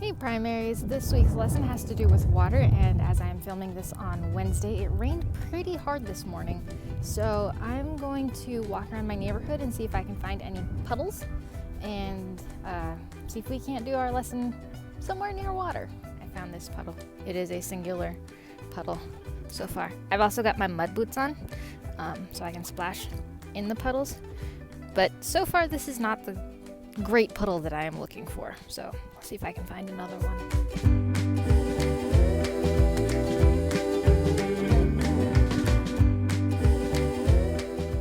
Hey primaries, this week's lesson has to do with water, and as I'm filming this on Wednesday, it rained pretty hard this morning. So I'm going to walk around my neighborhood and see if I can find any puddles and see if we can't do our lesson somewhere near water. I found this puddle. It is a singular puddle so far. I've also got my mud boots on so I can splash in the puddles. But so far this is not the great puddle that I am looking for. So I'll see if I can find another one.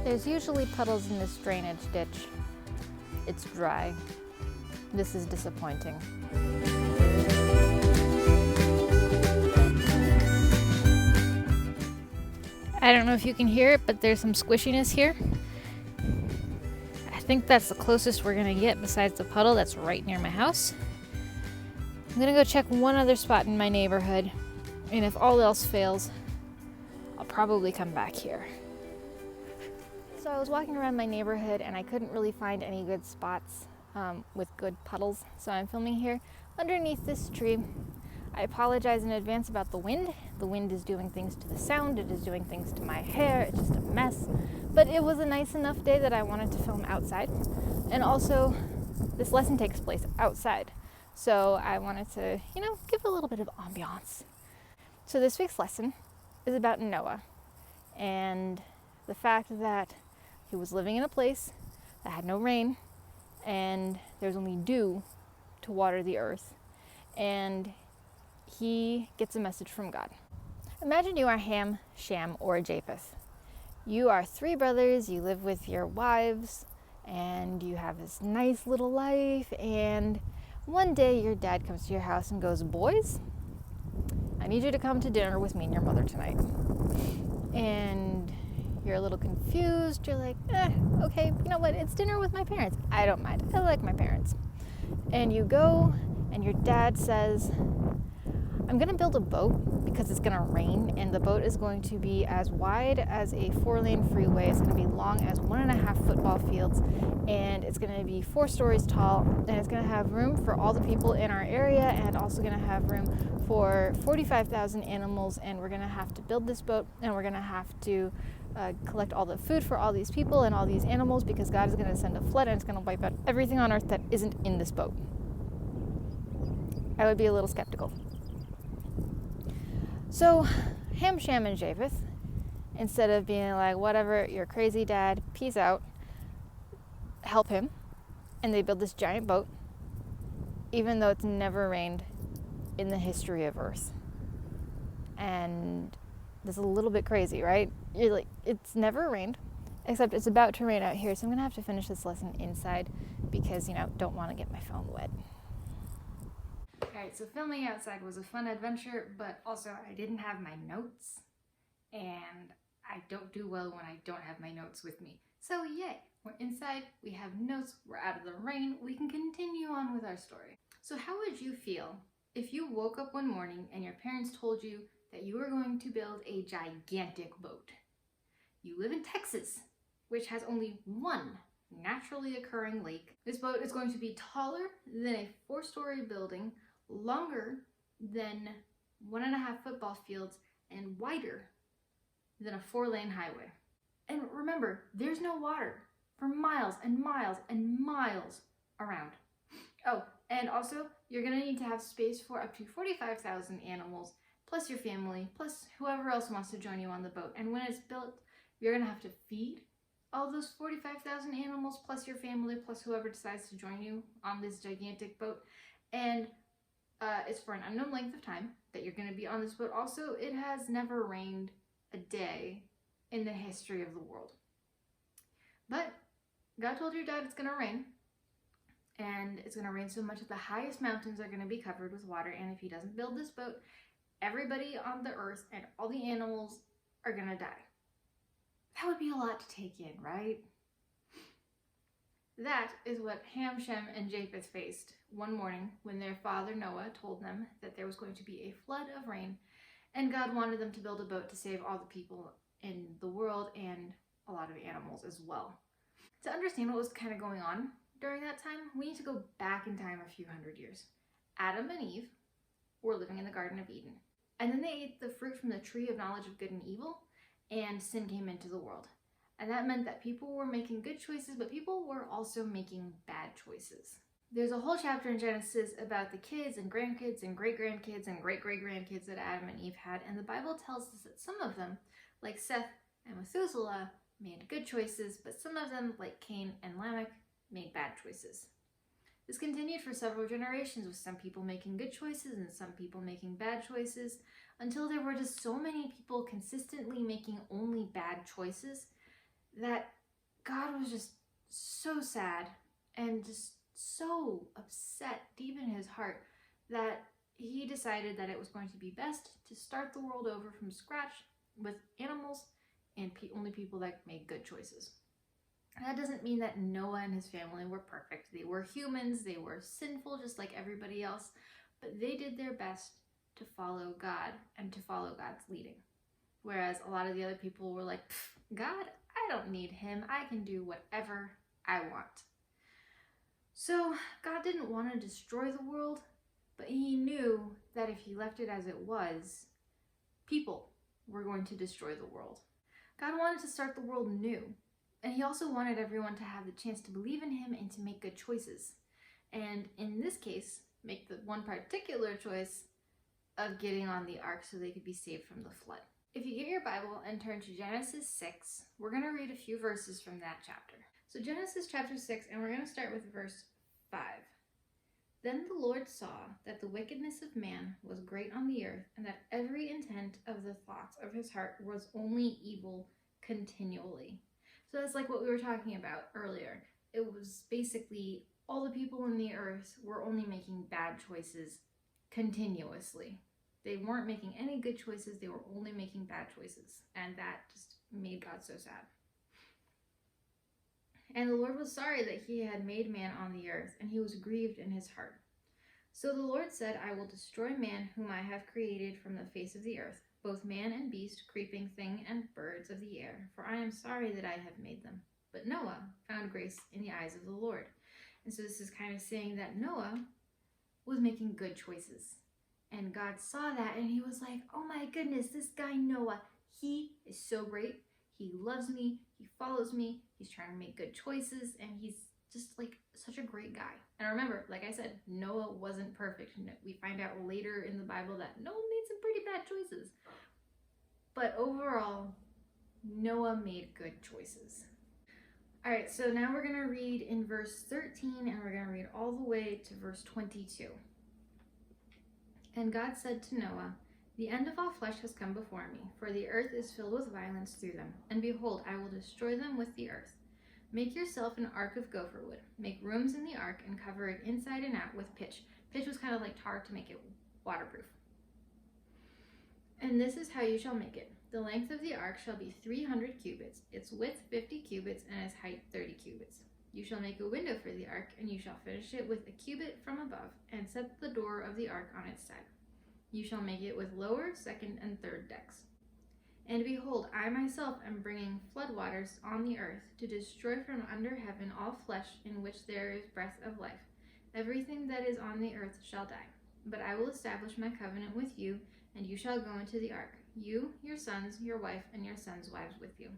There's usually puddles in this drainage ditch. It's dry. This is disappointing. I don't know if you can hear it, but there's some squishiness here. I think that's the closest we're gonna get besides the puddle that's right near my house. I'm gonna go check one other spot in my neighborhood, and if all else fails, I'll probably come back here. So I was walking around my neighborhood and I couldn't really find any good spots with good puddles, so I'm filming here underneath this tree. I apologize in advance about the wind. The wind is doing things to the sound, it is doing things to my hair, it's just a mess. But it was a nice enough day that I wanted to film outside. And also, this lesson takes place outside. So I wanted to, give a little bit of ambiance. So this week's lesson is about Noah and the fact that he was living in a place that had no rain and there was only dew to water the earth. And he gets a message from God. Imagine you are Ham, Shem, or Japheth. You are three brothers, you live with your wives, and you have this nice little life, and one day your dad comes to your house and goes, "Boys, I need you to come to dinner with me and your mother tonight." And you're a little confused, you're like, okay, you know what, it's dinner with my parents. I don't mind, I like my parents. And you go, and your dad says, "I'm gonna build a boat because it's gonna rain, and the boat is going to be as wide as a 4-lane freeway. It's gonna be long as 1.5 football fields, and it's gonna be 4 stories tall, and it's gonna have room for all the people in our area, and also gonna have room for 45,000 animals, and we're gonna have to build this boat, and we're gonna have to collect all the food for all these people and all these animals because God is gonna send a flood and it's gonna wipe out everything on earth that isn't in this boat." I would be a little skeptical. So Ham, Shem, and Japheth, instead of being like, "Whatever, you're crazy, Dad, peace out," help him, and they build this giant boat, even though it's never rained in the history of Earth. And that's a little bit crazy, right? You're like, it's never rained, except it's about to rain out here, so I'm gonna have to finish this lesson inside because, don't want to get my phone wet. Alright, so filming outside was a fun adventure, but also I didn't have my notes, and I don't do well when I don't have my notes with me. So yay, we're inside, we have notes, we're out of the rain, we can continue on with our story. So how would you feel if you woke up one morning and your parents told you that you were going to build a gigantic boat? You live in Texas, which has only one naturally occurring lake. This boat is going to be taller than a 4-story building, longer than 1.5 football fields, and wider than a 4-lane highway. And remember, there's no water for miles and miles and miles around. Oh, and also, you're gonna need to have space for up to 45,000 animals, plus your family, plus whoever else wants to join you on the boat. And when it's built, you're gonna have to feed all those 45,000 animals, plus your family, plus whoever decides to join you on this gigantic boat. And it's for an unknown length of time that you're going to be on this boat. Also, it has never rained a day in the history of the world. But God told your dad it's going to rain, and it's going to rain so much that the highest mountains are going to be covered with water, and if he doesn't build this boat, everybody on the earth and all the animals are going to die. That would be a lot to take in, right? That is what Ham, Shem, and Japheth faced one morning when their father Noah told them that there was going to be a flood of rain, and God wanted them to build a boat to save all the people in the world and a lot of animals as well. To understand what was kind of going on during that time, we need to go back in time a few hundred years. Adam and Eve were living in the Garden of Eden. And then they ate the fruit from the tree of knowledge of good and evil, and sin came into the world. And that meant that people were making good choices, but people were also making bad choices. There's a whole chapter in Genesis about the kids and grandkids and great-grandkids and great-great-grandkids that Adam and Eve had, and the Bible tells us that some of them, like Seth and Methuselah, made good choices, but some of them, like Cain and Lamech, made bad choices. This continued for several generations, with some people making good choices and some people making bad choices, until there were just so many people consistently making only bad choices that God was just so sad and just so upset deep in his heart that he decided that it was going to be best to start the world over from scratch with animals and only people that made good choices. That doesn't mean that Noah and his family were perfect. They were humans, they were sinful just like everybody else, but they did their best to follow God and to follow God's leading. Whereas a lot of the other people were like, God, I don't need him. I can do whatever I want. So God didn't want to destroy the world, but he knew that if he left it as it was, people were going to destroy the world. God wanted to start the world new, and he also wanted everyone to have the chance to believe in him and to make good choices. And in this case, make the one particular choice of getting on the ark so they could be saved from the flood. If you get your Bible and turn to Genesis 6, we're going to read a few verses from that chapter. So Genesis chapter 6, and we're going to start with verse 5. Then the Lord saw that the wickedness of man was great on the earth, and that every intent of the thoughts of his heart was only evil continually. So that's like what we were talking about earlier. It was basically all the people in the earth were only making bad choices continuously. They weren't making any good choices, they were only making bad choices. And that just made God so sad. And the Lord was sorry that he had made man on the earth, and he was grieved in his heart. So the Lord said, I will destroy man whom I have created from the face of the earth, both man and beast, creeping thing, and birds of the air, for I am sorry that I have made them. But Noah found grace in the eyes of the Lord. And so this is kind of saying that Noah was making good choices. And God saw that, and he was like, oh my goodness, this guy Noah, he is so great. He loves me, he follows me, he's trying to make good choices, and he's just like such a great guy. And remember, like I said, Noah wasn't perfect. We find out later in the Bible that Noah made some pretty bad choices. But overall, Noah made good choices. All right, so now we're going to read in verse 13, and we're going to read all the way to verse 22. And God said to Noah, the end of all flesh has come before me, for the earth is filled with violence through them. And behold, I will destroy them with the earth. Make yourself an ark of gopher wood. Make rooms in the ark and cover it inside and out with pitch. Pitch was kind of like tar to make it waterproof. And this is how you shall make it. The length of the ark shall be 300 cubits, its width 50 cubits, and its height 30 cubits. You shall make a window for the ark, and you shall finish it with a cubit from above, and set the door of the ark on its side. You shall make it with lower, second, and third decks. And behold, I myself am bringing floodwaters on the earth, to destroy from under heaven all flesh in which there is breath of life. Everything that is on the earth shall die. But I will establish my covenant with you, and you shall go into the ark, you, your sons, your wife, and your sons' wives with you.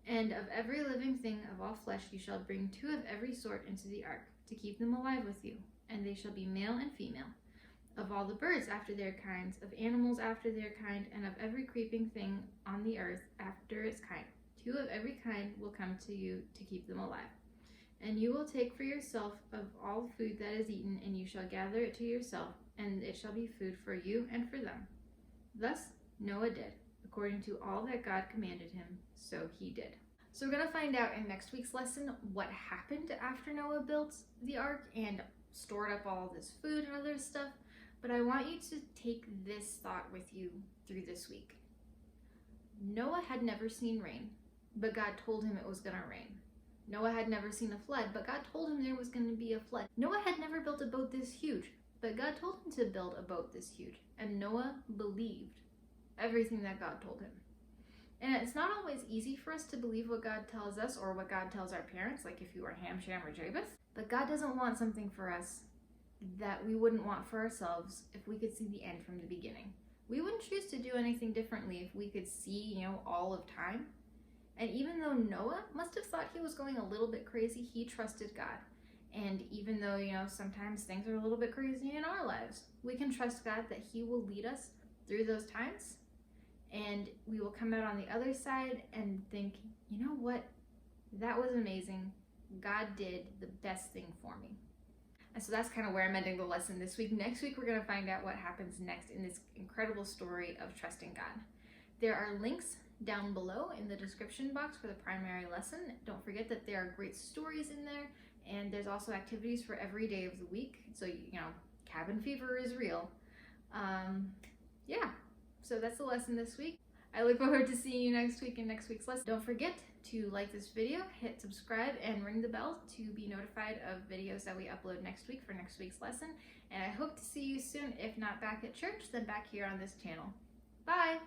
And of every living thing of all flesh you shall bring 2 of every sort into the ark, to keep them alive with you, and they shall be male and female. Of all the birds after their kinds, of animals after their kind, and of every creeping thing on the earth after its kind, 2 of every kind will come to you to keep them alive. And you will take for yourself of all food that is eaten, and you shall gather it to yourself, and it shall be food for you and for them. Thus Noah did, according to all that God commanded him, so he did. So we're going to find out in next week's lesson what happened after Noah built the ark and stored up all this food and other stuff. But I want you to take this thought with you through this week. Noah had never seen rain, but God told him it was going to rain. Noah had never seen a flood, but God told him there was going to be a flood. Noah had never built a boat this huge, but God told him to build a boat this huge. And Noah believed everything that God told him. And it's not always easy for us to believe what God tells us or what God tells our parents, like if you were Ham, Shem, or Japheth. But God doesn't want something for us that we wouldn't want for ourselves if we could see the end from the beginning. We wouldn't choose to do anything differently if we could see, all of time. And even though Noah must have thought he was going a little bit crazy, he trusted God. And even though, sometimes things are a little bit crazy in our lives, we can trust God that he will lead us through those times. And we will come out on the other side and think, you know what? That was amazing. God did the best thing for me. And so that's kind of where I'm ending the lesson this week. Next week, we're going to find out what happens next in this incredible story of trusting God. There are links down below in the description box for the primary lesson. Don't forget that there are great stories in there, and there's also activities for every day of the week. So, cabin fever is real. Yeah, so that's the lesson this week. I look forward to seeing you next week in next week's lesson. Don't forget to like this video, hit subscribe, and ring the bell to be notified of videos that we upload next week for next week's lesson. And I hope to see you soon, if not back at church, then back here on this channel. Bye!